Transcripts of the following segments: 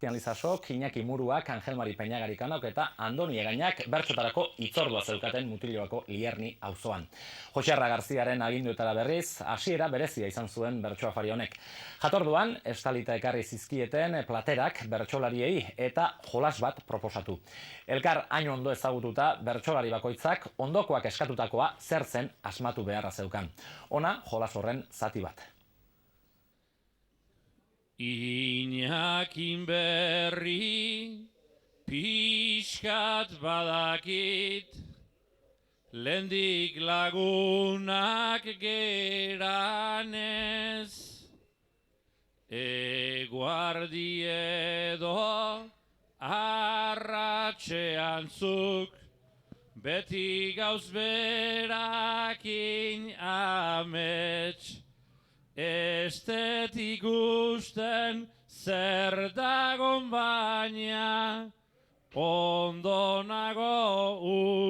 Sebastian Lizasok, Iñaki Muruak, Angel Mari Peñagarikanok eta Andoni Egainak bertsotarako hitzordua zeukaten Mutiloako Lierni auzoan. Joxarra Garziaren aginduetara berriz, hasiera berezia izan zuen bertsoafari honek. Jatorduan, estalita ekarri zizkieten platerak bertsolariei eta jolas bat proposatu. Elkar hain ondo ezagututa bertsolari bakoitzak ondokoak eskatutakoa zer zen asmatu beharra zeukan. Ona, jolas horren zati bat. Iñakin berri pixkat badakit, lendik lagunak geranez, eguardi edo arratxean zuk, beti gauz berakin amets. Estetik usten zer dagon baina, ondo nago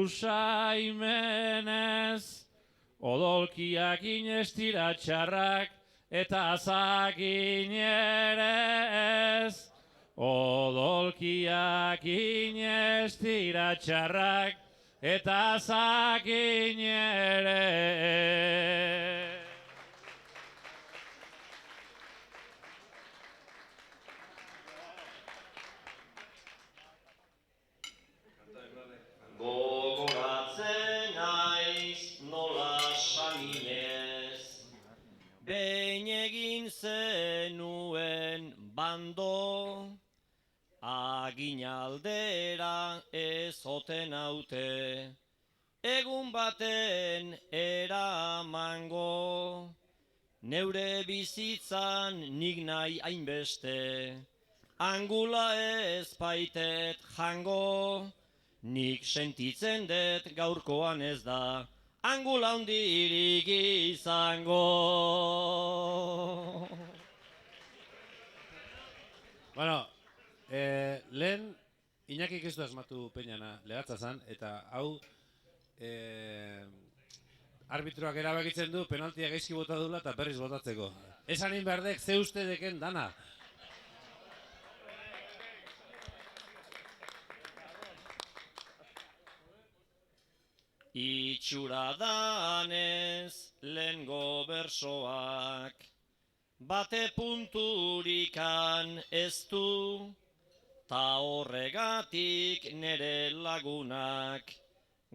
usaimenez, odolkiak inestira txarrak eta zakin ere ez. Odolkiak inestira txarrak eta zakin ere ez. Gogoratzen naiz nola saminez, behin egin zenuen bando, aginaldera ezoten haute, egun baten eramango, neure bizitzan nik nahi hainbeste, angula ez baitet jango, nik sentitzen dut gaurkoan ez da, angula hundirik izango. Bueno, lehen Iñakik ez du asmatu Peñana legatza zan, eta hau arbitroak erabakitzen du penaltia gaizki bota dula eta berriz botatzeko. Esan egin behar dek ze uste deken dana. Itxura danez lehengo bersoak, bate punturikan ez du, ta horregatik nere lagunak,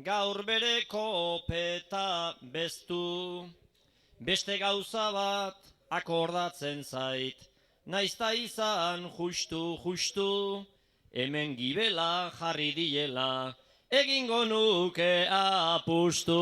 gaur bere kopeta beztu. Beste gauza bat akordatzen zait, naizta izan justu, hemen gibela jarri diela, egingo nuke apustu.